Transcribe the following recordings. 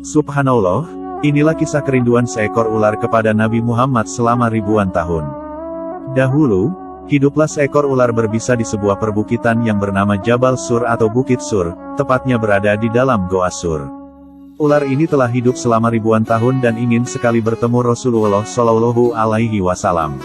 Subhanallah, inilah kisah kerinduan seekor ular kepada Nabi Muhammad selama ribuan tahun. Dahulu, hiduplah seekor ular berbisa di sebuah perbukitan yang bernama Jabal Sur atau Bukit Sur, tepatnya berada di dalam Goa Sur. Ular ini telah hidup selama ribuan tahun dan ingin sekali bertemu Rasulullah Shallallahu Alaihi Wasallam.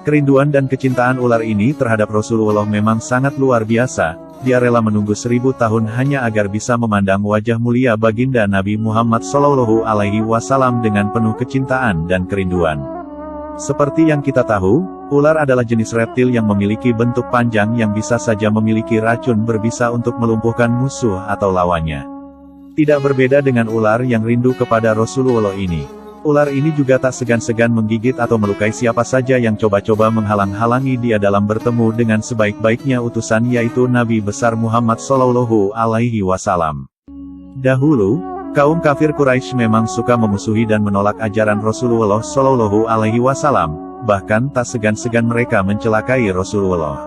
Kerinduan dan kecintaan ular ini terhadap Rasulullah memang sangat luar biasa. Dia rela menunggu 1000 tahun hanya agar bisa memandang wajah mulia baginda Nabi Muhammad Shallallahu Alaihi Wasallam dengan penuh kecintaan dan kerinduan. Seperti yang kita tahu, ular adalah jenis reptil yang memiliki bentuk panjang yang bisa saja memiliki racun berbisa untuk melumpuhkan musuh atau lawannya. Tidak berbeda dengan ular yang rindu kepada Rasulullah ini. Ular ini juga tak segan-segan menggigit atau melukai siapa saja yang coba-coba menghalang-halangi dia dalam bertemu dengan sebaik-baiknya utusan yaitu Nabi besar Muhammad Shallallahu Alaihi Wasallam. Dahulu, kaum kafir Quraisy memang suka memusuhi dan menolak ajaran Rasulullah Shallallahu Alaihi Wasallam, bahkan tak segan-segan mereka mencelakai Rasulullah.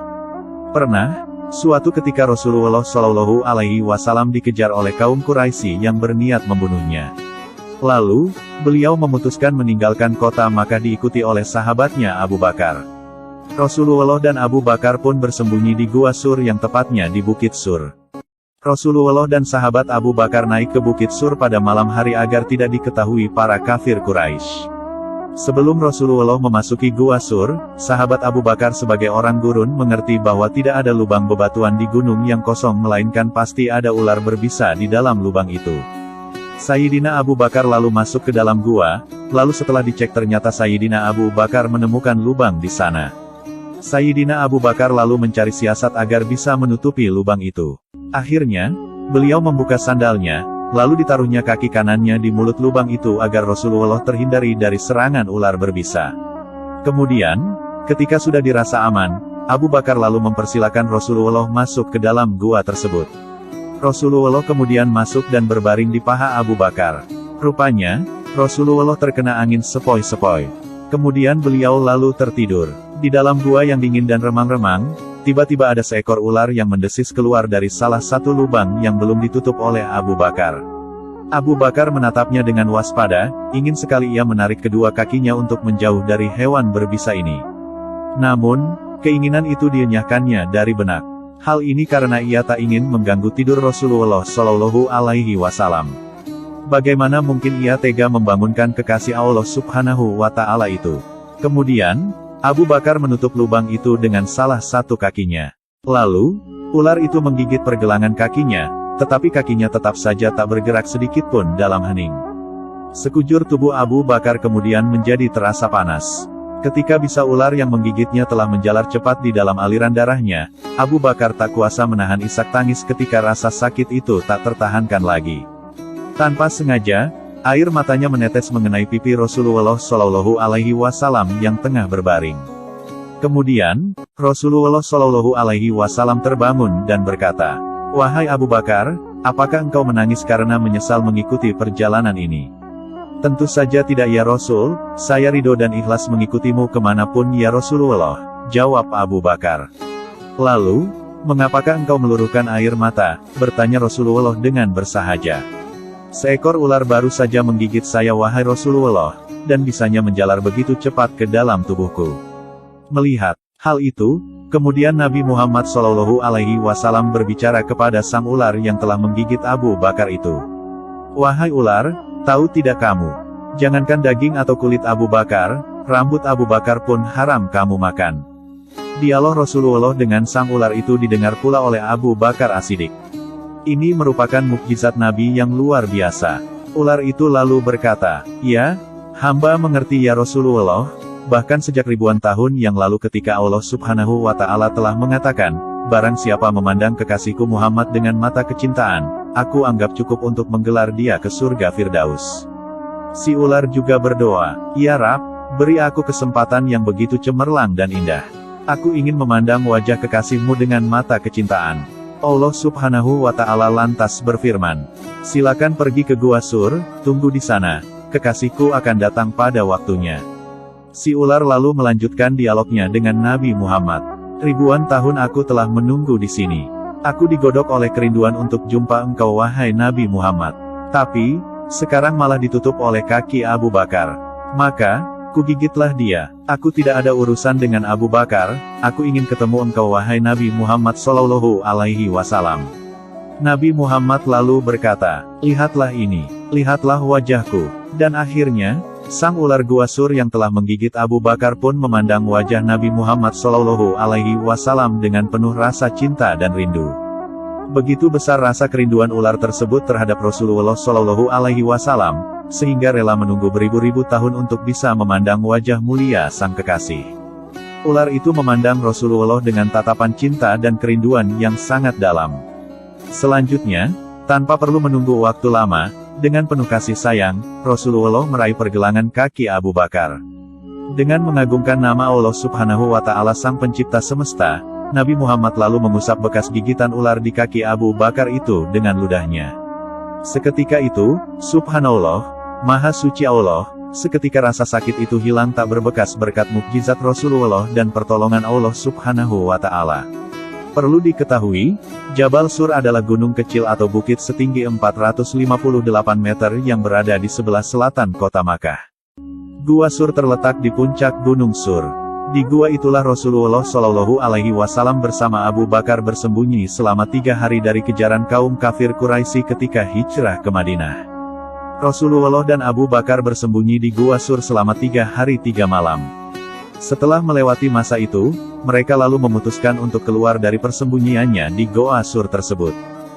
Pernah, suatu ketika Rasulullah Shallallahu Alaihi Wasallam dikejar oleh kaum Quraisy yang berniat membunuhnya. Lalu, beliau memutuskan meninggalkan kota Makkah diikuti oleh sahabatnya Abu Bakar. Rasulullah dan Abu Bakar pun bersembunyi di Gua Sur yang tepatnya di Bukit Sur. Rasulullah dan sahabat Abu Bakar naik ke Bukit Sur pada malam hari agar tidak diketahui para kafir Quraisy. Sebelum Rasulullah memasuki Gua Sur, sahabat Abu Bakar sebagai orang gurun mengerti bahwa tidak ada lubang bebatuan di gunung yang kosong melainkan pasti ada ular berbisa di dalam lubang itu. Sayyidina Abu Bakar lalu masuk ke dalam gua, lalu setelah dicek ternyata Sayyidina Abu Bakar menemukan lubang di sana. Sayyidina Abu Bakar lalu mencari siasat agar bisa menutupi lubang itu. Akhirnya, beliau membuka sandalnya, lalu ditaruhnya kaki kanannya di mulut lubang itu agar Rasulullah terhindari dari serangan ular berbisa. Kemudian, ketika sudah dirasa aman, Abu Bakar lalu mempersilakan Rasulullah masuk ke dalam gua tersebut. Rasulullah kemudian masuk dan berbaring di paha Abu Bakar. Rupanya, Rasulullah terkena angin sepoi-sepoi. Kemudian beliau lalu tertidur. Di dalam gua yang dingin dan remang-remang, tiba-tiba ada seekor ular yang mendesis keluar dari salah satu lubang yang belum ditutup oleh Abu Bakar. Abu Bakar menatapnya dengan waspada, ingin sekali ia menarik kedua kakinya untuk menjauh dari hewan berbisa ini. Namun, keinginan itu dienyahkannya dari benak. Hal ini karena ia tak ingin mengganggu tidur Rasulullah Shallallahu Alaihi Wasallam. Bagaimana mungkin ia tega membangunkan kekasih Allah Subhanahu wa Ta'ala itu? Kemudian, Abu Bakar menutup lubang itu dengan salah satu kakinya. Lalu, ular itu menggigit pergelangan kakinya, tetapi kakinya tetap saja tak bergerak sedikit pun dalam hening. Sekujur tubuh Abu Bakar kemudian menjadi terasa panas. Ketika bisa ular yang menggigitnya telah menjalar cepat di dalam aliran darahnya, Abu Bakar tak kuasa menahan isak tangis ketika rasa sakit itu tak tertahankan lagi. Tanpa sengaja, air matanya menetes mengenai pipi Rasulullah Shallallahu Alaihi Wasallam yang tengah berbaring. Kemudian, Rasulullah Shallallahu Alaihi Wasallam terbangun dan berkata, "Wahai Abu Bakar, apakah engkau menangis karena menyesal mengikuti perjalanan ini?" "Tentu saja tidak ya Rasul, saya ridho dan ikhlas mengikutimu kemanapun ya Rasulullah," jawab Abu Bakar. "Lalu, mengapakah engkau meluruhkan air mata?" bertanya Rasulullah dengan bersahaja. "Seekor ular baru saja menggigit saya wahai Rasulullah, dan bisanya menjalar begitu cepat ke dalam tubuhku." Melihat hal itu, kemudian Nabi Muhammad Shallallahu Alaihi Wasallam berbicara kepada sang ular yang telah menggigit Abu Bakar itu. "Wahai ular, tahu tidak kamu, jangankan daging atau kulit Abu Bakar, rambut Abu Bakar pun haram kamu makan." Dialog Rasulullah dengan sang ular itu didengar pula oleh Abu Bakar As-Siddiq. Ini merupakan mukjizat Nabi yang luar biasa. Ular itu lalu berkata, "Ya, hamba mengerti ya Rasulullah, bahkan sejak ribuan tahun yang lalu ketika Allah Subhanahu wa Ta'ala telah mengatakan, barang siapa memandang kekasihku Muhammad dengan mata kecintaan, aku anggap cukup untuk menggelar dia ke surga Firdaus." Si ular juga berdoa, "Ya Rab, beri aku kesempatan yang begitu cemerlang dan indah. Aku ingin memandang wajah kekasihmu dengan mata kecintaan." Allah Subhanahu wa Ta'ala lantas berfirman, "Silakan pergi ke Gua Sur, tunggu di sana, kekasihku akan datang pada waktunya." Si ular lalu melanjutkan dialognya dengan Nabi Muhammad. "Ribuan tahun aku telah menunggu di sini. Aku digodok oleh kerinduan untuk jumpa engkau wahai Nabi Muhammad. Tapi, Sekarang malah ditutup oleh kaki Abu Bakar. Maka, kugigitlah dia. Aku tidak ada urusan dengan Abu Bakar, aku ingin ketemu engkau wahai Nabi Muhammad Shallallahu Alaihi Wasallam. Nabi Muhammad lalu berkata, lihatlah ini, lihatlah wajahku. Dan akhirnya, sang ular gua Sur yang telah menggigit Abu Bakar pun memandang wajah Nabi Muhammad Shallallahu Alaihi Wasallam dengan penuh rasa cinta dan rindu. Begitu besar rasa kerinduan ular tersebut terhadap Rasulullah Shallallahu Alaihi Wasallam, sehingga rela menunggu beribu-ribu tahun untuk bisa memandang wajah mulia sang kekasih. Ular itu memandang Rasulullah dengan tatapan cinta dan kerinduan yang sangat dalam. Selanjutnya, tanpa perlu menunggu waktu lama, dengan penuh kasih sayang, Rasulullah meraih pergelangan kaki Abu Bakar. Dengan mengagungkan nama Allah Subhanahu wa Ta'ala Sang Pencipta Semesta, Nabi Muhammad lalu mengusap bekas gigitan ular di kaki Abu Bakar itu dengan ludahnya. Seketika itu, Subhanallah, Maha Suci Allah, seketika rasa sakit itu hilang tak berbekas berkat mukjizat Rasulullah dan pertolongan Allah Subhanahu wa Ta'ala. Perlu diketahui, Jabal Sur adalah gunung kecil atau bukit setinggi 458 meter yang berada di sebelah selatan kota Makkah. Gua Sur terletak di puncak Gunung Sur. Di gua itulah Rasulullah Shallallahu Alaihi Wasallam bersama Abu Bakar bersembunyi selama 3 hari dari kejaran kaum kafir Quraisy ketika hijrah ke Madinah. Rasulullah dan Abu Bakar bersembunyi di gua Sur selama 3 hari 3 malam. Setelah melewati masa itu, mereka lalu memutuskan untuk keluar dari persembunyiannya di Goa Sur tersebut.